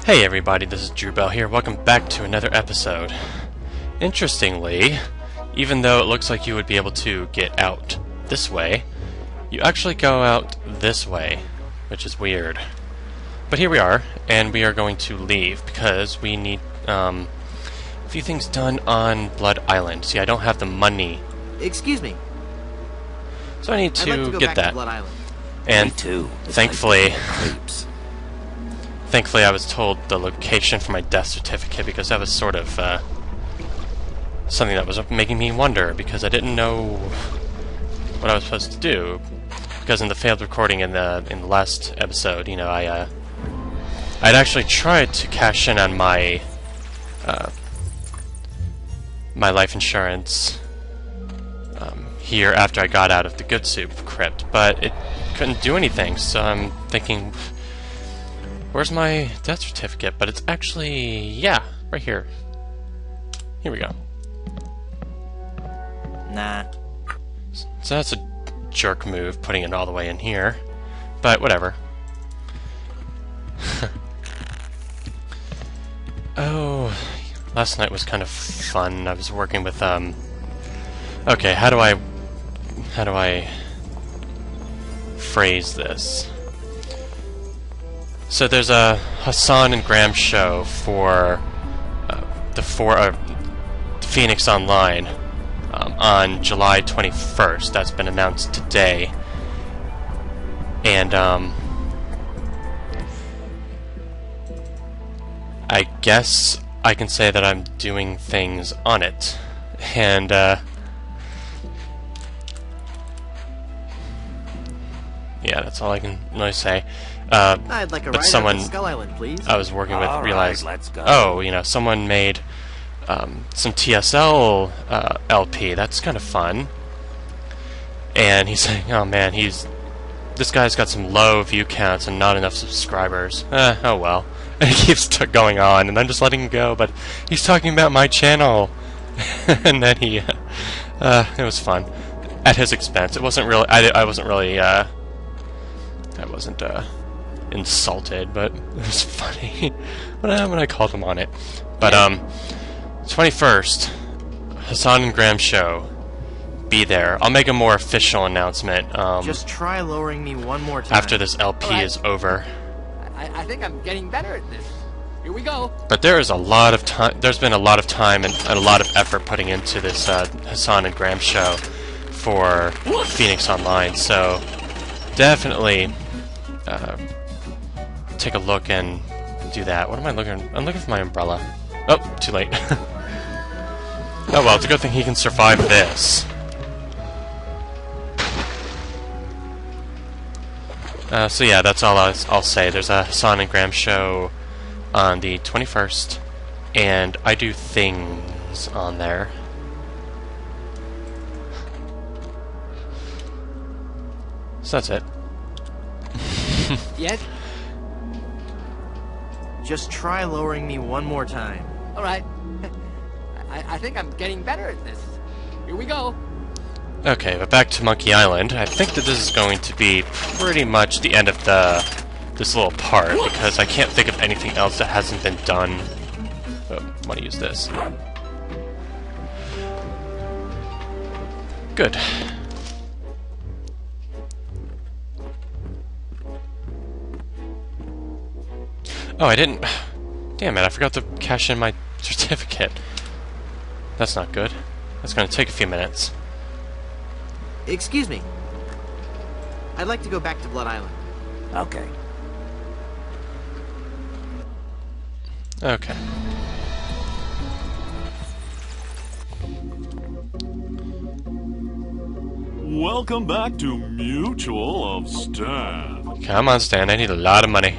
Hey everybody, this is Drew Bell here. Welcome back to another episode. Interestingly, even though it looks like you would be able to get out this way, you actually go out this way, which is weird. But here we are, and we are going to leave because we need a few things done on Blood Island. See, I don't have the money. Excuse me. So I need to, I'd like to go get back that. to Blood Island. And Me too. It's thankfully, like creeps. thankfully I was told the location for my death certificate because that was sort of something that was making me wonder because I didn't know what I was supposed to do. Because in the failed recording in the last episode, you know, I'd actually tried to cash in on my my life insurance here after I got out of the Good Soup crypt, but it couldn't do anything. So I'm thinking, where's my death certificate? But it's actually, yeah, right here. Here we go. Nah. So that's a jerk move, putting it all the way in here. But whatever. Oh, last night was kind of fun. I was working with, okay, how do I phrase this? So there's a Hassan and Graham show for the Phoenix Online on July 21st. That's been announced today, and I guess I can say that I'm doing things on it, and yeah, that's all I can really say. I'd like a but ride someone up to Skull Island, please. I was working with All right, realized, let's go. oh, you know, someone made some TSL LP. That's kind of fun. And he's saying, oh man, this guy's got some low view counts and not enough subscribers. Oh well. And he keeps going on, and I'm just letting him go. But he's talking about my channel, and then he, it was fun at his expense. It wasn't really. I wasn't really. I wasn't insulted, but it was funny when I called him on it. But 21st, Hassan and Graham show. Be there. I'll make a more official announcement. Just try lowering me one more time. After this LP is over. I think I'm getting better at this. Here we go. But there is a lot of time. There's been a lot of time and a lot of effort putting into this Hassan and Graham show for Phoenix Online. So definitely take a look and do that. What am I looking? I'm looking for my umbrella. Oh, too late. Oh well, it's a good thing he can survive this. So yeah, that's all I'll say. There's a Hassan and Graham show on the 21st, and I do things on there. So that's it. Yes? Just try lowering me one more time. All right. I think I'm getting better at this. Here we go. Okay, but back to Monkey Island. I think that this is going to be pretty much the end of this little part, because I can't think of anything else that hasn't been done. Oh, I want to use this. Good. Oh, I didn't... Damn it, I forgot to cash in my certificate. That's not good. That's going to take a few minutes. Excuse me. I'd like to go back to Blood Island. Okay. Okay. Welcome back to Mutual of Stan. Come on, Stan, I need a lot of money.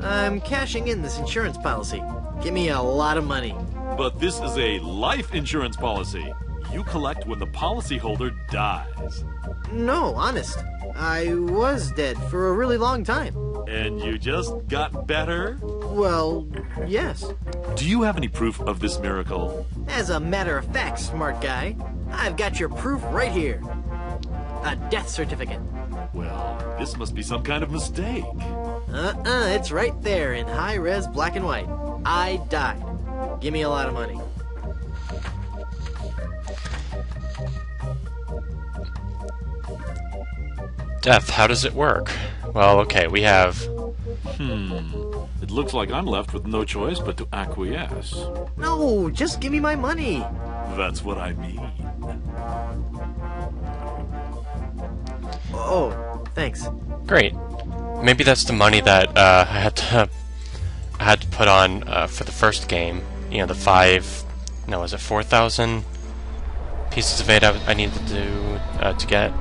I'm cashing in this insurance policy. Give me a lot of money. But this is a life insurance policy. You collect when the policyholder dies. No, honest. I was dead for a really long time. And you just got better? Well, yes. Do you have any proof of this miracle? As a matter of fact, smart guy, I've got your proof right here. A death certificate. Well, this must be some kind of mistake. It's right there in high-res black and white. I died. Give me a lot of money. Death, how does it work? Well, okay, we have... It looks like I'm left with no choice but to acquiesce. No, just give me my money. That's what I mean. Oh, thanks. Great. Maybe that's the money that I had to put on for the first game. You know, the 4,000 pieces of 8 I needed to do to get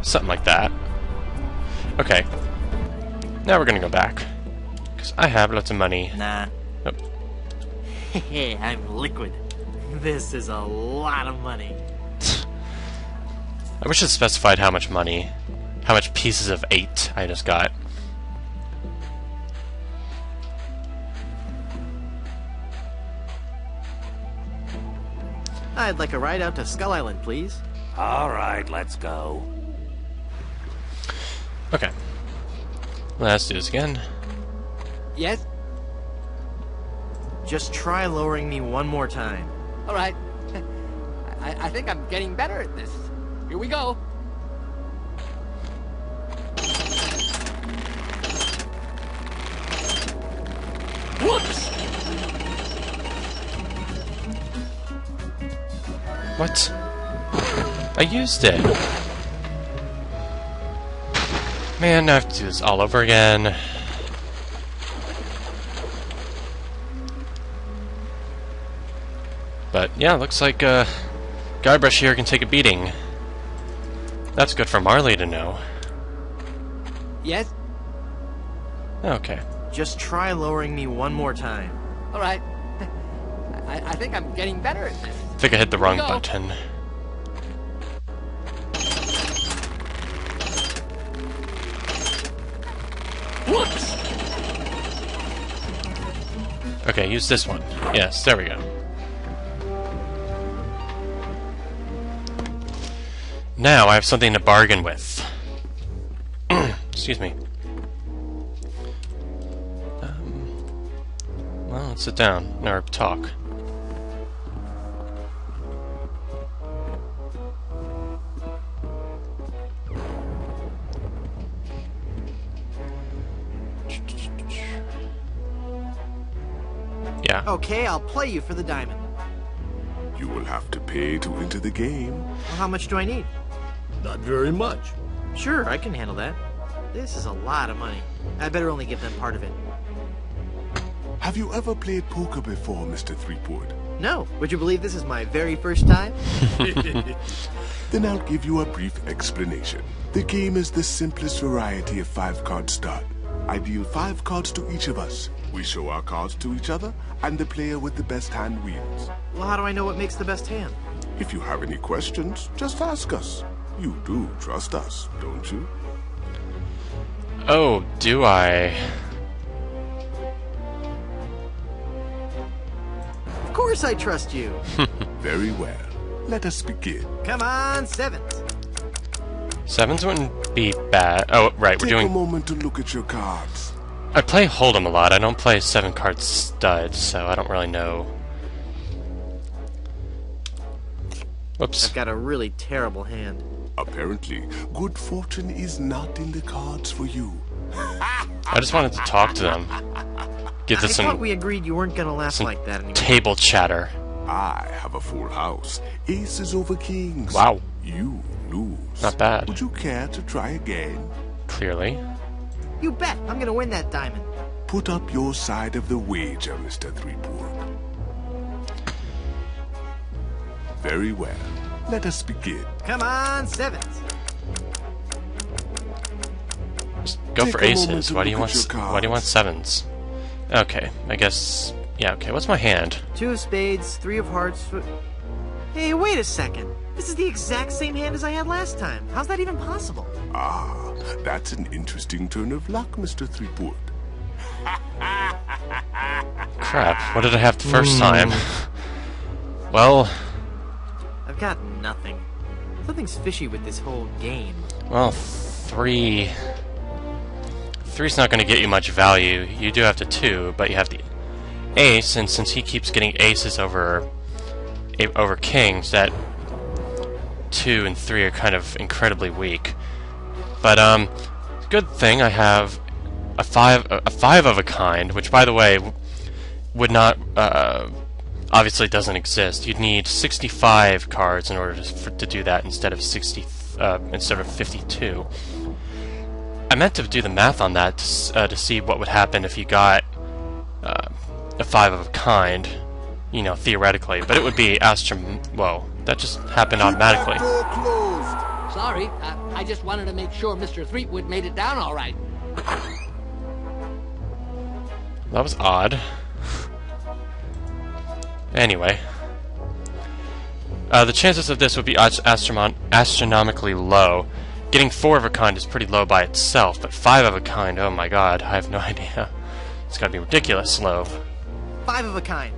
something like that. Okay. Now we're gonna go back because I have lots of money. Nah. Oh, Hey, I'm liquid. This is a lot of money. I wish it specified how much money, how much pieces of 8 I just got. I'd like a ride out to Skull Island, please. All right, let's go. Okay. Let's do this again. Yes? Just try lowering me one more time. All right. I think I'm getting better at this. Here we go. Whoops! What? I used it. Man, I have to do this all over again. But yeah, looks like Guybrush here can take a beating. That's good for Marley to know. Yes? Okay. Just try lowering me one more time. All right. I think I'm getting better at this. I think I hit the wrong Go. button. Whoops! Okay, use this one. Yes, there we go. Now I have something to bargain with. Excuse me. Well, let's sit down or talk. Yeah. Okay, I'll play you for the diamond. You will have to pay to enter the game. Well, how much do I need? Not very much. Sure, I can handle that. This is a lot of money. I better only give them part of it. Have you ever played poker before, Mr. Threepwood? No, would you believe this is my very first time? Then I'll give you a brief explanation. The game is the simplest variety of 5-card start. I deal 5 cards to each of us. We show our cards to each other, and the player with the best hand wins. Well, how do I know what makes the best hand? If you have any questions, just ask us. You do trust us, don't you? Oh, do I? Of course I trust you. Very well. Let us begin. Come on, 7s. 7s wouldn't be bad. Oh, right, we're Take a doing... moment to look at your cards. I play Hold'em a lot. I don't play 7-card stud, so I don't really know. Whoops. I've got a really terrible hand. Apparently, good fortune is not in the cards for you. I just wanted to talk to them. Give I this thought some we agreed you weren't gonna laugh like that anymore. table chatter. I have a full house. Aces over kings. Wow. You lose. Not bad. Would you care to try again? Clearly. You bet, I'm gonna win that diamond. Put up your side of the wager, Mr. Threepwood. Very well. Let us begin. Come on, 7s. Just go Take for a moment aces. to Why do you look want at your why do you want cards. 7s? Okay, I guess yeah, okay. What's my hand? 2 of spades, 3 of hearts. Hey, wait a second. This is the exact same hand as I had last time. How's that even possible? Ah, that's an interesting turn of luck, Mr. Threepwood. Crap, what did I have the first time? Well, I've I've got nothing. Something's fishy with this whole game. Well, 3... 3's not going to get you much value. You do have the 2, but you have the ace, and since he keeps getting aces over kings, that 2 and 3 are kind of incredibly weak. But good thing I have a 5 of a kind, which, by the way, would not obviously doesn't exist. You'd need 65 cards in order to do that instead of 52. I meant to do the math on that to see what would happen if you got a 5 of a kind, you know, theoretically. But it would be whoa, that just happened automatically. Sorry, I just wanted to make sure Mr. Threepwood made it down all right. That was odd. Anyway. The chances of this would be astronomically low. Getting 4 of a kind is pretty low by itself, but 5 of a kind, oh my god, I have no idea. It's gotta be ridiculous low. 5 of a kind.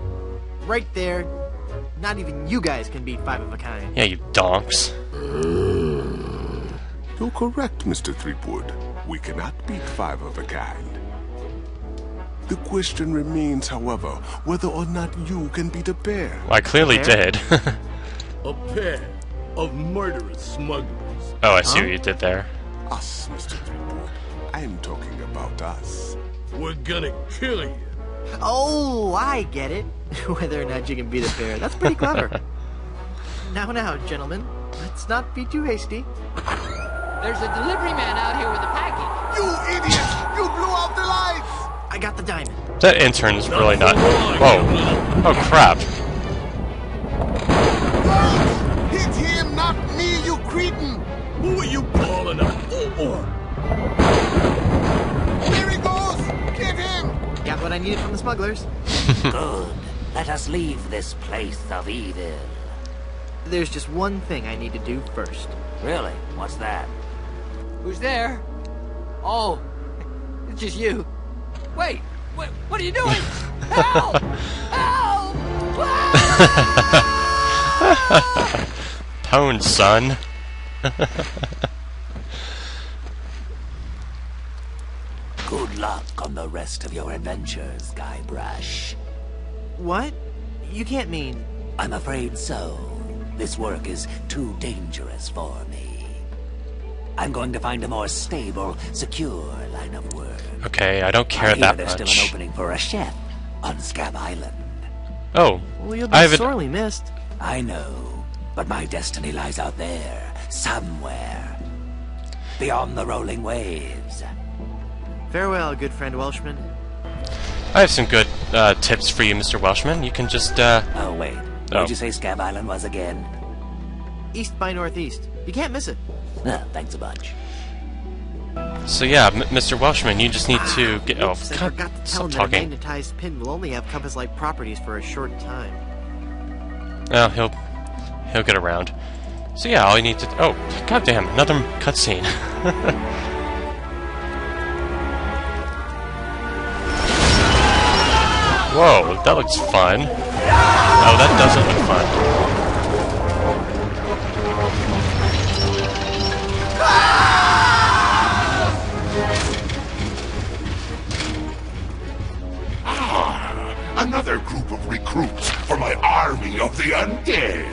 Right there. Not even you guys can beat 5 of a kind. Yeah, you donks. You're correct, Mr. Threepwood. We cannot beat 5 of a kind. The question remains, however, whether or not you can beat a pair. Well, I clearly did. A pair of murderous smugglers. Oh, I see what you did there. Us, Mr. Threepwood. I'm talking about us. We're gonna kill you. Oh, I get it. Whether or not you can beat a pair. That's pretty clever. Now, gentlemen. Let's not be too hasty. There's a delivery man out here with a package. You idiot! You blew out the lights! I got the diamond. That intern's really not... Whoa. Oh, crap. Hit him, not me, you cretin! Who are you calling a whore? There he goes! Get him! Got what I needed from the smugglers. Good. Let us leave this place of evil. There's just one thing I need to do first. Really? What's that? Who's there? Oh, it's just you. Wait, what are you doing? Help! Help! Tone, son. Good luck on the rest of your adventures, Guybrush. What? You can't mean... I'm afraid so. This work is too dangerous for me. I'm going to find a more stable, secure line of work. Okay, I don't care I hear that there's much. still an opening for a chef on Scab Island. Oh, Well, you'll I be haven't... sorely missed. I know, but my destiny lies out there, somewhere. Beyond the rolling waves. Farewell, good friend Welshman. I have some good tips for you, Mr. Welshman. You can just, Oh, wait. Oh. Where'd you say Scab Island was again? East by northeast. You can't miss it. Thanks a bunch. So yeah, Mr. Welshman, you just need to get... Oh, Oops, I God, forgot to tell stop him that a talking. magnetized pin will only have compass-like properties for a short time. Oh, he'll get around. So yeah, all you need to... Oh, goddamn, another cutscene. Whoa, that looks fun. Oh, that doesn't look fun. Another group of recruits for my army of the undead.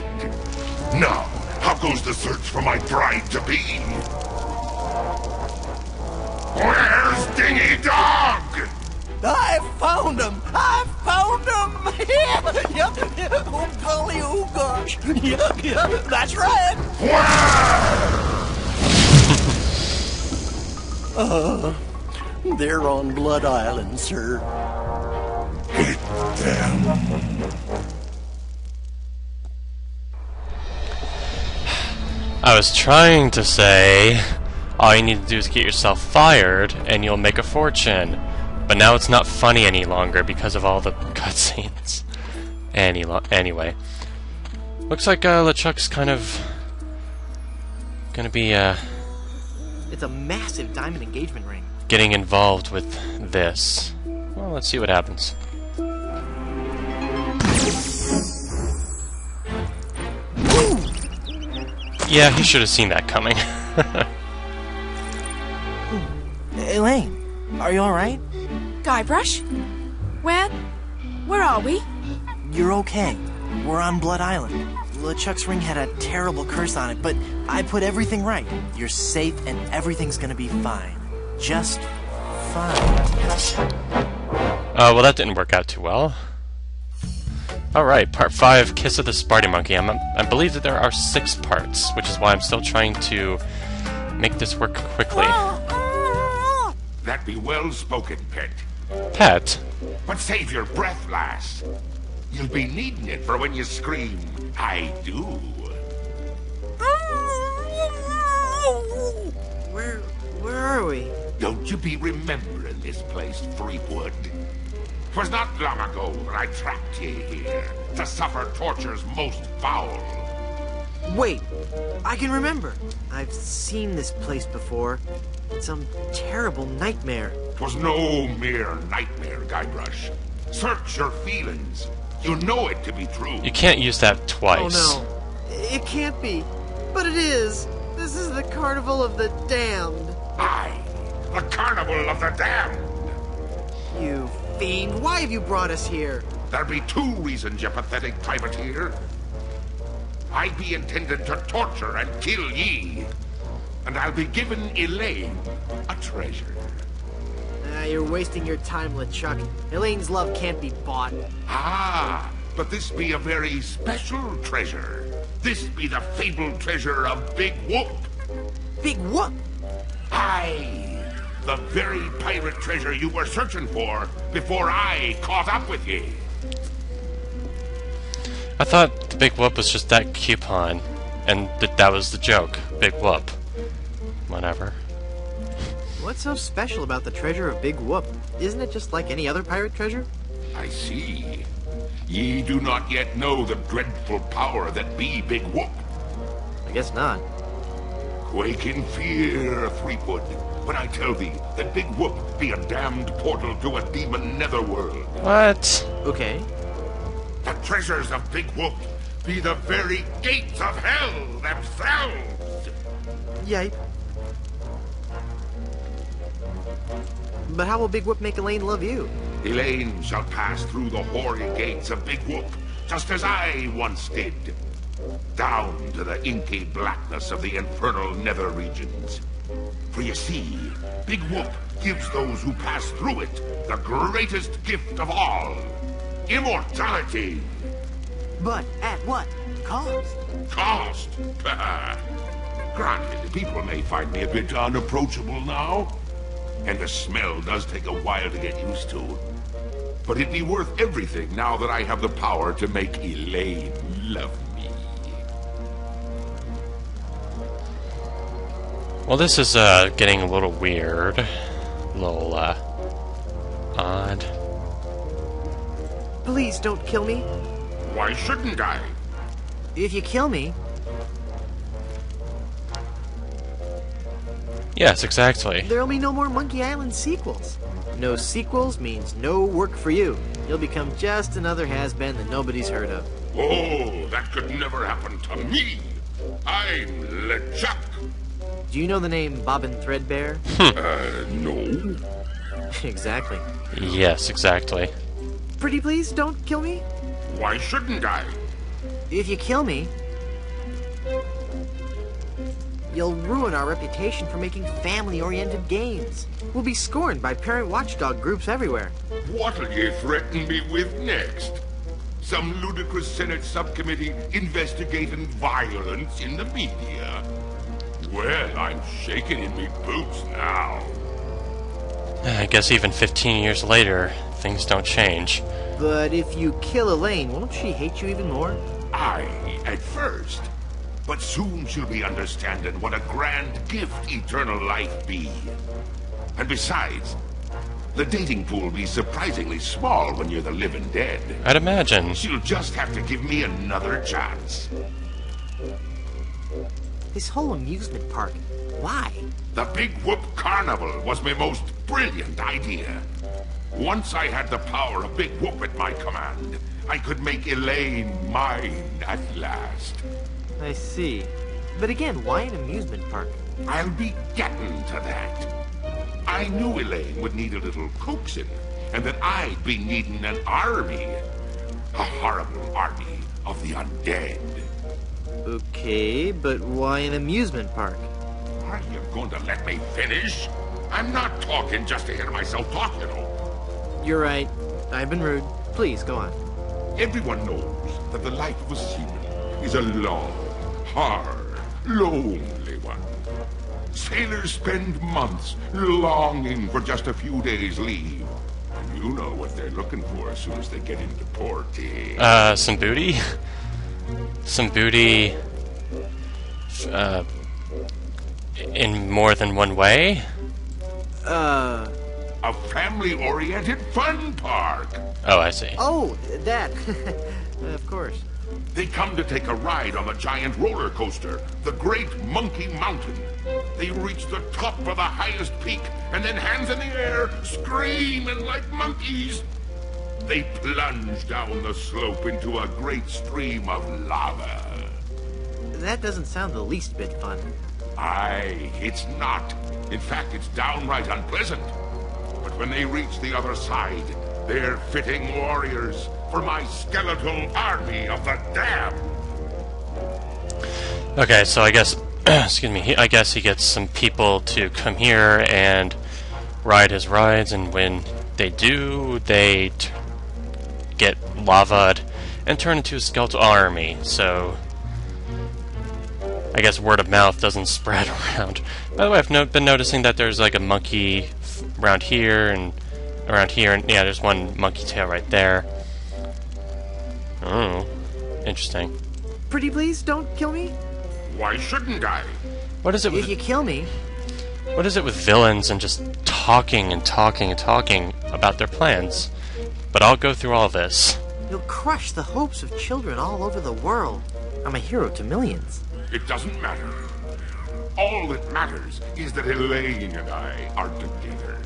Now, how goes the search for my bride-to-be? Where's Dingy Dog? I found him! I found him! Yep. Oh, golly, oh, gosh. Yep, that's right. Where? They're on Blood Island, sir. Hit them. I was trying to say, all you need to do is get yourself fired, and you'll make a fortune. But now it's not funny any longer because of all the cutscenes. Anyway. Looks like LeChuck's kind of gonna be It's a massive diamond engagement ring. getting involved with this. Well, let's see what happens. Yeah, he should have seen that coming. Elaine, are you alright? Guybrush? Where are we? You're okay. We're on Blood Island. LeChuck's ring had a terrible curse on it, but I put everything right. You're safe and everything's gonna be fine. Just fine. Well, that didn't work out too well. Alright, part 5, Kiss of the Sparty Monkey. I believe that there are 6 parts, which is why I'm still trying to make this work quickly. That be well spoken, pet. Pet? But save your breath, lass. You'll be needing it for when you scream, I do. Where are we? Don't you be remembering this place, Freakwood? 'Twas not long ago that I trapped ye here to suffer tortures most foul. Wait, I can remember. I've seen this place before. It's some terrible nightmare. 'Twas no mere nightmare, Guybrush. Search your feelings. You know it to be true. You can't use that twice. Oh no, it can't be. But it is. This is the Carnival of the Damned. Aye, the Carnival of the Damned. You fiend, why have you brought us here? There be 2 reasons, you pathetic privateer. I be intended to torture and kill ye. And I'll be giving Elaine a treasure. You're wasting your time, LeChuck. Elaine's love can't be bought. Ah, but this be a very special treasure. This be the fabled treasure of Big Whoop. Big Whoop? Aye, the very pirate treasure you were searching for before I caught up with ye. I thought the Big Whoop was just that coupon, and that was the joke. Big Whoop. Whatever. What's so special about the treasure of Big Whoop? Isn't it just like any other pirate treasure? I see. Ye do not yet know the dreadful power that be Big Whoop. I guess not. Quake in fear, Threepwood, when I tell thee that Big Whoop be a damned portal to a demon netherworld. What? Okay. The treasures of Big Whoop be the very gates of hell themselves. Yipe. But how will Big Whoop make Elaine love you? Elaine shall pass through the hoary gates of Big Whoop, just as I once did. Down to the inky blackness of the infernal nether regions. For you see, Big Whoop gives those who pass through it the greatest gift of all. Immortality. But at what cost? Cost? Granted, people may find me a bit unapproachable now. And the smell does take a while to get used to. But it'd be worth everything now that I have the power to make Elaine love me. Well, this is getting a little weird. A little odd. Please don't kill me. Why shouldn't I? If you kill me... Yes, exactly. there'll be no more Monkey Island sequels. No sequels means no work for you. You'll become just another has-been that nobody's heard of. Oh, that could never happen to me. I'm LeChuck. Do you know the name Bobbin Threadbare? No. Exactly. Yes, exactly. Pretty please, don't kill me. Why shouldn't I? If you kill me, you'll ruin our reputation for making family-oriented games. We'll be scorned by parent watchdog groups everywhere. What'll you threaten me with next? Some ludicrous Senate subcommittee investigating violence in the media? Well, I'm shaking in me boots now. I guess even 15 years later, things don't change. But if you kill Elaine, won't she hate you even more? Aye, at first. But soon she'll be understanding what a grand gift eternal life be. And besides, the dating pool be surprisingly small when you're the living dead. I'd imagine. She'll just have to give me another chance. This whole amusement park, why? The Big Whoop Carnival was my most brilliant idea. Once I had the power of Big Whoop at my command, I could make Elaine mine at last. I see. But again, why an amusement park? I'll be getting to that. I knew Elaine would need a little coaxing, and that I'd be needing an army. A horrible army of the undead. Okay, but why an amusement park? Are you going to let me finish? I'm not talking just to hear myself talk, you know. You're right. I've been rude. Please, go on. Everyone knows that the life of a seaman is a long, hard, lonely one. Sailors spend months longing for just a few days' leave. And you know what they're looking for as soon as they get into port, eh? Some booty? Some booty... in more than one way? A family-oriented fun park. Oh, I see. Oh, that. Of course. They come to take a ride on the giant roller coaster, the Great Monkey Mountain. They reach the top of the highest peak, and then hands in the air, screaming like monkeys. They plunge down the slope into a great stream of lava. That doesn't sound the least bit fun. Aye, it's not. In fact, it's downright unpleasant. But when they reach the other side, they're fitting warriors for my skeletal army of the damned. Okay, so I guess, excuse me, I guess he gets some people to come here and ride his rides, and when they do, they get lavaed and turn into a skeletal army, so I guess word of mouth doesn't spread around. By the way, I've been noticing that there's like a monkey around here, and yeah, there's one monkey tail right there. Oh, interesting. Pretty please, don't kill me. Why shouldn't I? What is it with... If you kill me... What is it with villains and just talking and talking and talking about their plans? But I'll go through all this. You'll crush the hopes of children all over the world. I'm a hero to millions. It doesn't matter. All that matters is that Elaine and I are together.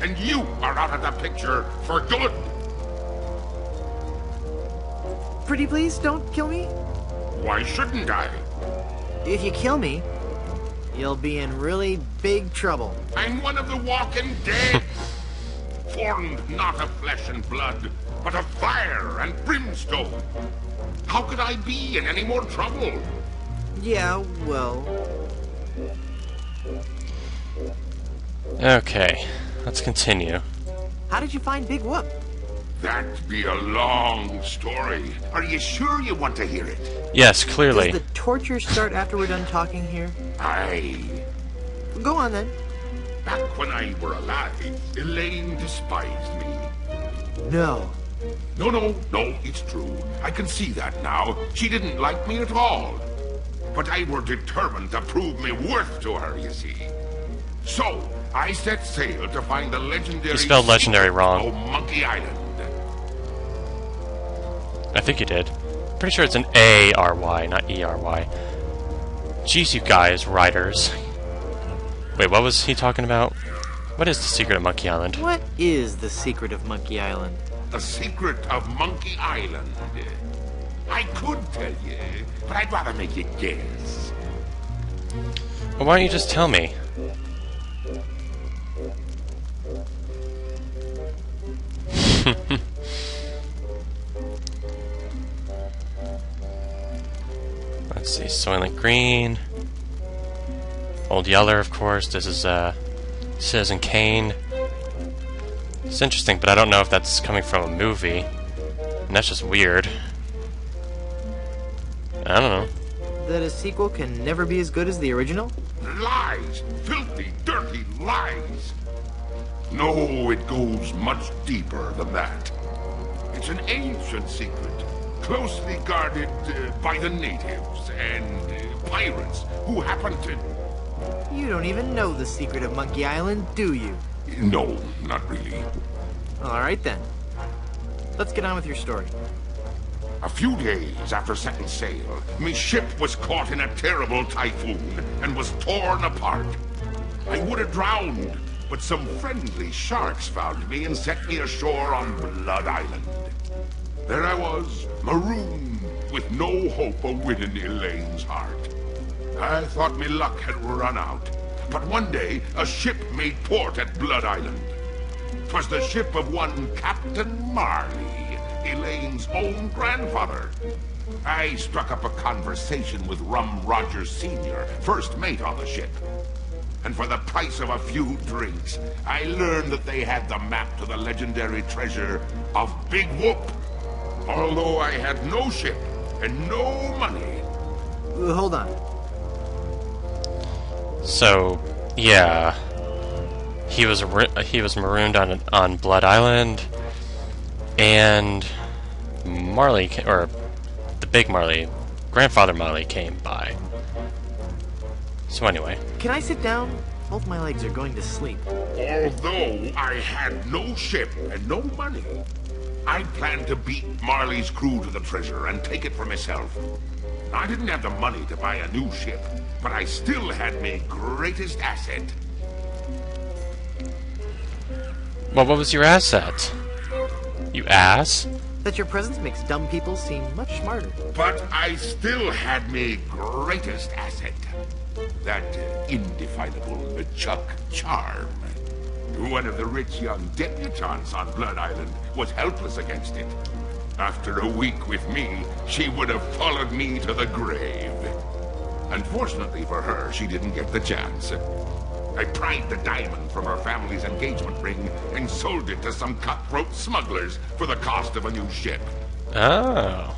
And you are out of the picture for good. Pretty please, don't kill me. Why shouldn't I? If you kill me, you'll be in really big trouble. I'm one of the walking dead. Formed not of flesh and blood, but of fire and brimstone. How could I be in any more trouble? Yeah, well... Okay, let's continue. How did you find Big Whoop? That'd be a long story. Are you sure you want to hear it? Yes, clearly. Does the torture start after we're done talking here? Aye. Go on then. Back when I were alive, Elaine despised me. No. No, it's true. I can see that now. She didn't like me at all. But I were determined to prove me worth to her, you see. So, I set sail to find the legendary... You spelled legendary wrong. ...of Monkey Island. I think you did. Pretty sure it's an A-R-Y, not E-R-Y. Jeez, you guys, writers. Wait, what was he talking about? What is the secret of Monkey Island? What is the secret of Monkey Island? The secret of Monkey Island. I could tell you, but I'd rather make you guess. Well, why don't you just tell me? Let's see, Soylent Green. Old Yeller, of course. This is Citizen Kane. It's interesting, but I don't know if that's coming from a movie. And that's just weird. I don't know. That a sequel can never be as good as the original? Lies! Filthy, dirty lies! No, it goes much deeper than that. It's an ancient secret, closely guarded by the natives and pirates who happen to... You don't even know the secret of Monkey Island, do you? No, not really. Alright then. Let's get on with your story. A few days after setting sail, my ship was caught in a terrible typhoon and was torn apart. I would have drowned, but some friendly sharks found me and set me ashore on Blood Island. There I was, marooned, with no hope of winning Elaine's heart. I thought me luck had run out. But one day, a ship made port at Blood Island. 'Twas the ship of one Captain Marley, Elaine's own grandfather. I struck up a conversation with Rum Rogers Sr., first mate on the ship. And for the price of a few drinks, I learned that they had the map to the legendary treasure of Big Whoop. Although I had no ship and no money. Hold on. So, yeah, he was marooned on Blood Island, and Marley, or the big Marley, Grandfather Marley came by. So anyway. Can I sit down? Both my legs are going to sleep. Although I had no ship and no money, I planned to beat Marley's crew to the treasure and take it for myself. I didn't have the money to buy a new ship, but I still had my greatest asset. Well, what was your asset? You ass? That your presence makes dumb people seem much smarter. But I still had my greatest asset. That indefinable LeChuck charm. One of the rich young debutantes on Blood Island was helpless against it. After a week with me, she would have followed me to the grave. Unfortunately for her, she didn't get the chance. I pried the diamond from her family's engagement ring and sold it to some cutthroat smugglers for the cost of a new ship. Oh.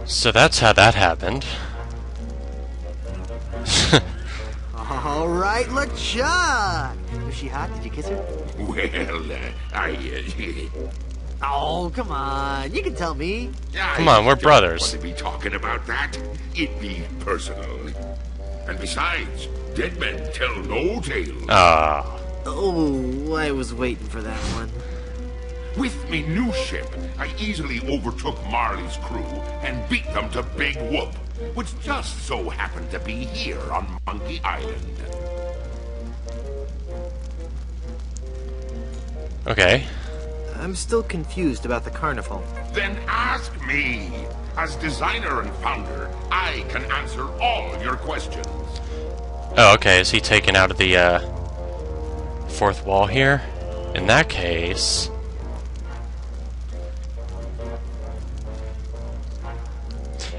So that's how that happened. All right, LeChuck. Was she hot? Did you kiss her? Well, Oh, come on. You can tell me. Come on, we're brothers. Want to be talking about that? It'd be personal. And besides, dead men tell no tales. Ah. Oh, I was waiting for that one. With me new ship, I easily overtook Marley's crew and beat them to Big Whoop, which just so happened to be here on Monkey Island. Okay. I'm still confused about the carnival. Then ask me. As designer and founder, I can answer all your questions. Oh, okay. Is he taken out of the fourth wall here? In that case,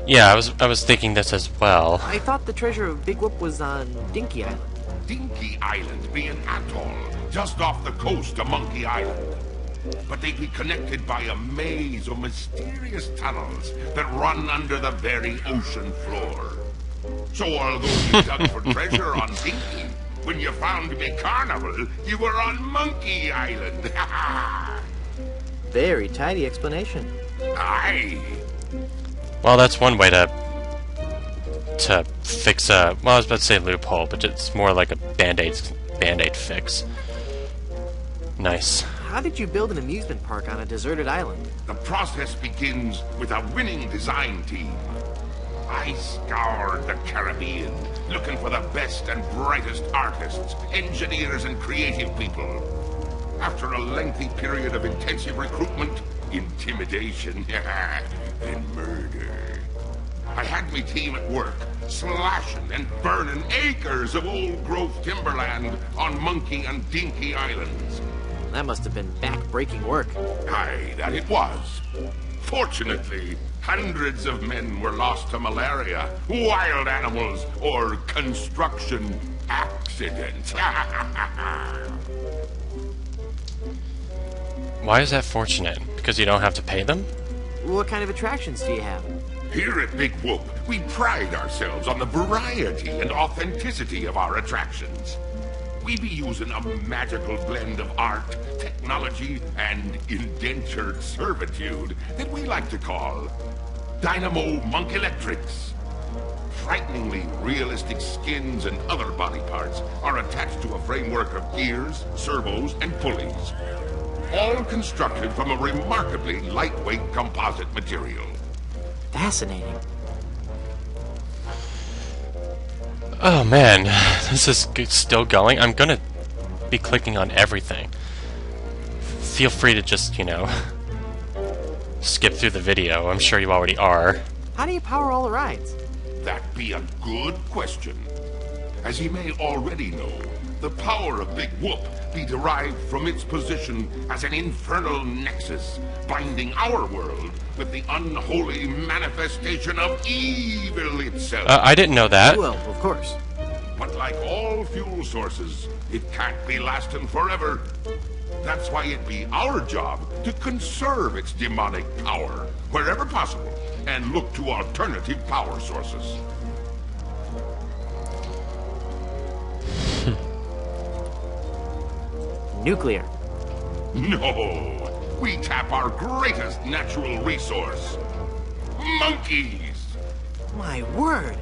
yeah, I was thinking this as well. I thought the treasure of Big Whoop was on Dinky Island. Dinky Island be an atoll just off the coast of Monkey Island. But they'd be connected by a maze of mysterious tunnels that run under the very ocean floor. So although you dug for treasure on Dinky, when you found me carnival, you were on Monkey Island. Very tidy explanation. Aye. Well, that's one way to fix a, well, I was about to say loophole, but it's more like a band-aid fix. Nice. How did you build an amusement park on a deserted island? The process begins with a winning design team. I scoured the Caribbean, looking for the best and brightest artists, engineers, and creative people. After a lengthy period of intensive recruitment, intimidation, and murder, I had my team at work, slashing and burning acres of old-growth timberland on Monkey and Dinky Islands. That must have been back-breaking work. Aye, that it was. Fortunately, hundreds of men were lost to malaria, wild animals, or construction accidents. Why is that fortunate? Because you don't have to pay them? What kind of attractions do you have? Here at Big Whoop, we pride ourselves on the variety and authenticity of our attractions. We be using a magical blend of art, technology, and indentured servitude that we like to call Dynamo Monk Electrics. Frighteningly realistic skins and other body parts are attached to a framework of gears, servos, and pulleys, all constructed from a remarkably lightweight composite material. Fascinating. Oh man, this is still going. I'm gonna be clicking on everything. Feel free to just, you know, skip through the video. I'm sure you already are. How do you power all the rides? That be a good question. As ye may already know, the power of Big Whoop be derived from its position as an infernal nexus, binding our world with the unholy manifestation of evil itself. I didn't know that. Well, of course. But like all fuel sources, it can't be lasting forever. That's why it be our job to conserve its demonic power wherever possible and look to alternative power sources. Nuclear. No, we tap our greatest natural resource. Monkeys! My word.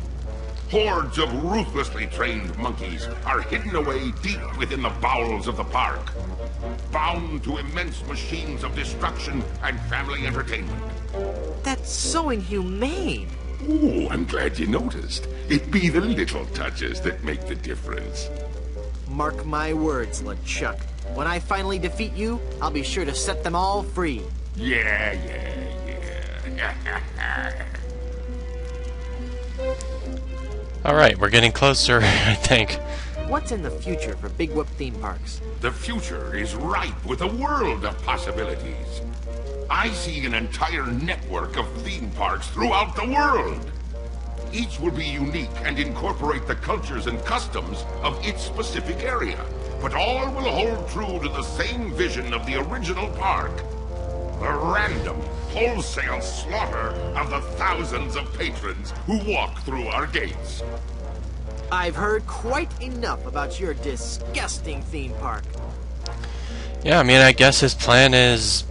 Hordes of ruthlessly trained monkeys are hidden away deep within the bowels of the park, bound to immense machines of destruction and family entertainment. That's so inhumane. Oh, I'm glad you noticed. It be the little touches that make the difference. Mark my words, LeChuck. When I finally defeat you, I'll be sure to set them all free. Yeah. Alright, we're getting closer, I think. What's in the future for Big Whoop theme parks? The future is ripe with a world of possibilities. I see an entire network of theme parks throughout the world. Each will be unique and incorporate the cultures and customs of its specific area, but all will hold true to the same vision of the original park. The random, wholesale slaughter of the thousands of patrons who walk through our gates. I've heard quite enough about your disgusting theme park. Yeah, I mean, I guess his plan is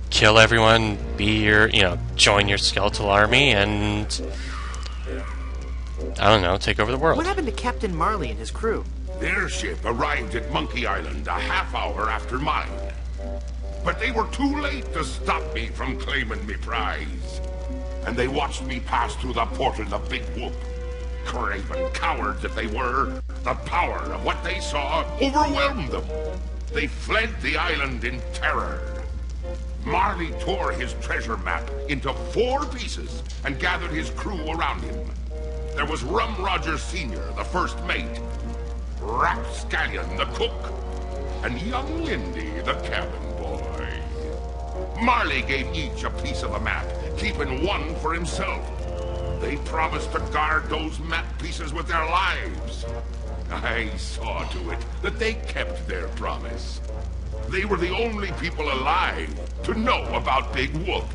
kill everyone, be your, join your skeletal army, and I don't know, take over the world. What happened to Captain Marley and his crew? Their ship arrived at Monkey Island a half hour after mine. But they were too late to stop me from claiming me prize. And they watched me pass through the portal of Big Whoop. Craven cowards if they were, the power of what they saw overwhelmed them. They fled the island in terror. Marley tore his treasure map into 4 pieces and gathered his crew around him. There was Rum Rogers Sr., the first mate, Rapscallion, the cook, and young Lindy, the cabin boy. Marley gave each a piece of the map, keeping one for himself. They promised to guard those map pieces with their lives. I saw to it that they kept their promise. They were the only people alive to know about Big Whoop.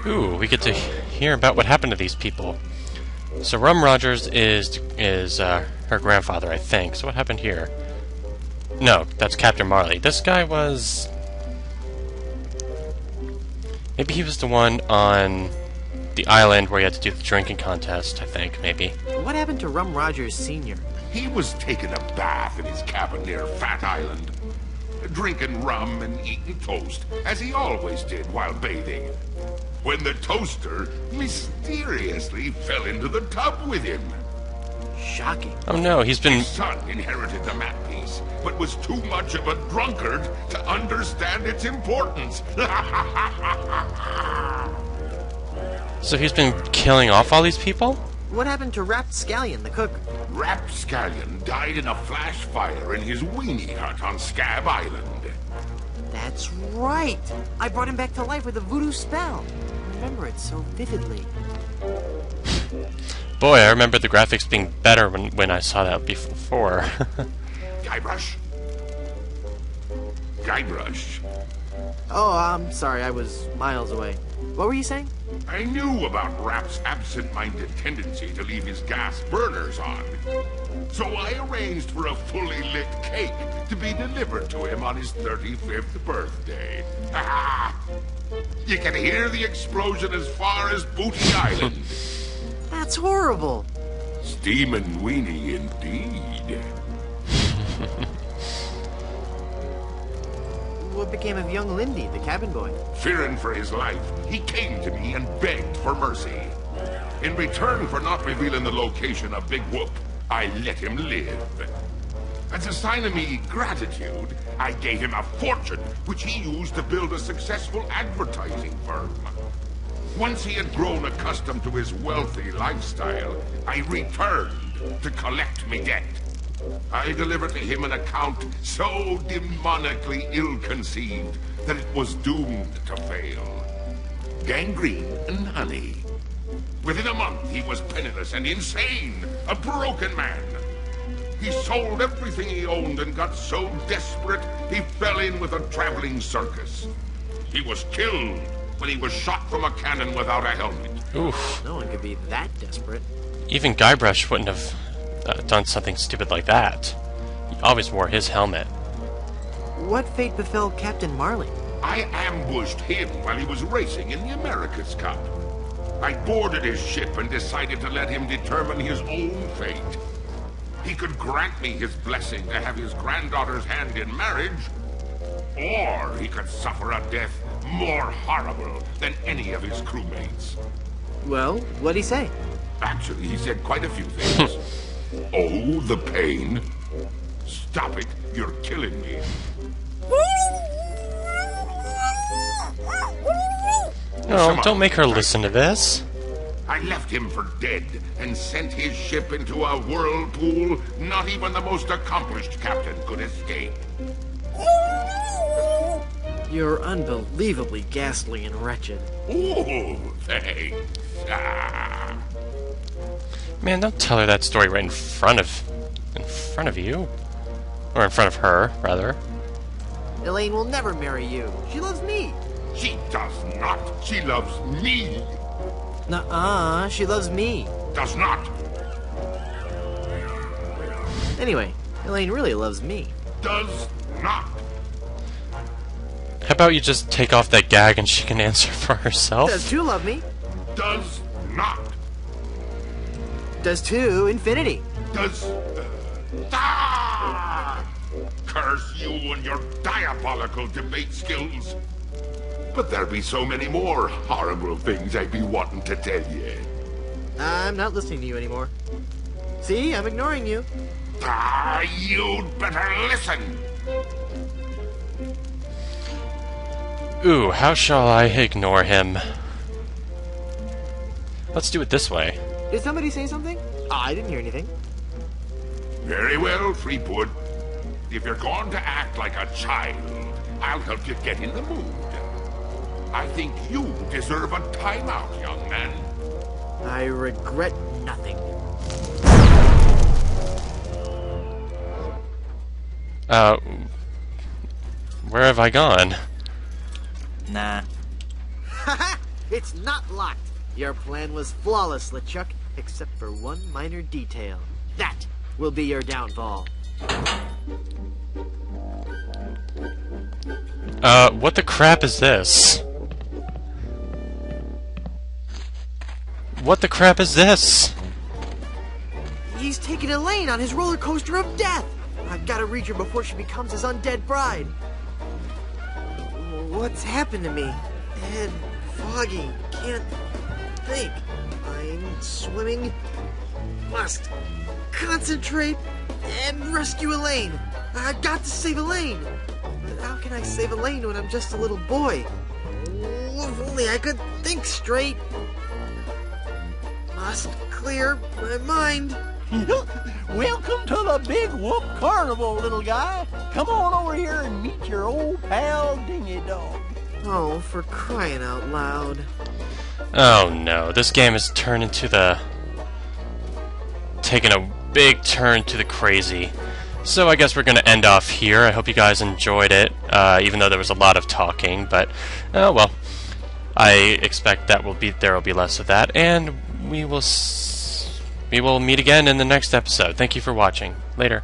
Ooh, we get to hear about what happened to these people. So Rum Rogers is her grandfather, I think. So what happened here? No, that's Captain Marley. This guy was... maybe he was the one on the island where you had to do the drinking contest, I think, maybe. What happened to Rum Rogers Sr.? He was taking a bath in his cabin near Fat Island, drinking rum and eating toast, as he always did while bathing, when the toaster mysteriously fell into the tub with him. Shocking. Oh no, he's been... His son inherited the map piece, but was too much of a drunkard to understand its importance. So he's been killing off all these people? What happened to Rapscallion, the cook? Rapscallion died in a flash fire in his weenie hut on Scab Island. That's right. I brought him back to life with a voodoo spell. I remember it so vividly. Boy, I remember the graphics being better when I saw that before. Guybrush? Guybrush. Oh, I'm sorry. I was miles away. What were you saying? I knew about Rap's absent-minded tendency to leave his gas burners on. So I arranged for a fully lit cake to be delivered to him on his 35th birthday. You can hear the explosion as far as Booty Island. That's horrible. Steamin' weenie indeed. What became of young Lindy, the cabin boy? Fearing for his life, he came to me and begged for mercy. In return for not revealing the location of Big Whoop, I let him live. As a sign of me gratitude, I gave him a fortune, which he used to build a successful advertising firm. Once he had grown accustomed to his wealthy lifestyle, I returned to collect me debt. I delivered to him an account so demonically ill-conceived that it was doomed to fail. Gangrene and honey. Within a month, he was penniless and insane, a broken man. He sold everything he owned and got so desperate, he fell in with a traveling circus. He was killed when he was shot from a cannon without a helmet. Oof. No one could be that desperate. Even Guybrush wouldn't have done something stupid like that. He always wore his helmet. What fate befell Captain Marley? I ambushed him while he was racing in the America's Cup. I boarded his ship and decided to let him determine his own fate. He could grant me his blessing to have his granddaughter's hand in marriage, or he could suffer a death more horrible than any of his crewmates. Well, what'd he say? Actually, he said quite a few things. Oh, the pain. Stop it, you're killing me. No, don't make her listen to this. I left him for dead and sent his ship into a whirlpool not even the most accomplished captain could escape. You're unbelievably ghastly and wretched. Oh, thanks. Ah. Man, don't tell her that story right in front of you. Or in front of her, rather. Elaine will never marry you. She loves me. She does not. She loves me. Nuh-uh, she loves me. Does not. Anyway, Elaine really loves me. Does not. How about you just take off that gag and she can answer for herself? Does 2 love me? Does not. Does 2 infinity? Does... Curse you and your diabolical debate skills. But there be so many more horrible things I be wanting to tell you. I'm not listening to you anymore. See, I'm ignoring you. You'd better listen. Ooh, how shall I ignore him? Let's do it this way. Did somebody say something? I didn't hear anything. Very well, Fleetwood. If you're going to act like a child, I'll help you get in the mood. I think you deserve a timeout, young man. I regret nothing. Where have I gone? Nah. Haha! It's not locked. Your plan was flawless, LeChuck, except for one minor detail. That will be your downfall. What the crap is this? What the crap is this? He's taking Elaine on his roller coaster of death. I've got to reach her before she becomes his undead bride. What's happened to me? Head foggy. Can't think. I'm swimming. Must concentrate and rescue Elaine. I've got to save Elaine. But how can I save Elaine when I'm just a little boy? Oh, if only I could think straight. Must clear my mind. Welcome to the Big Whoop Carnival, little guy. Come on over here and meet your old pal Dingy Dog. Oh, for crying out loud. Oh no, this game has turned into taking a big turn to the crazy. So I guess we're going to end off here. I hope you guys enjoyed it, even though there was a lot of talking, but, well, I expect that there will be less of that, and we will meet again in the next episode. Thank you for watching. Later.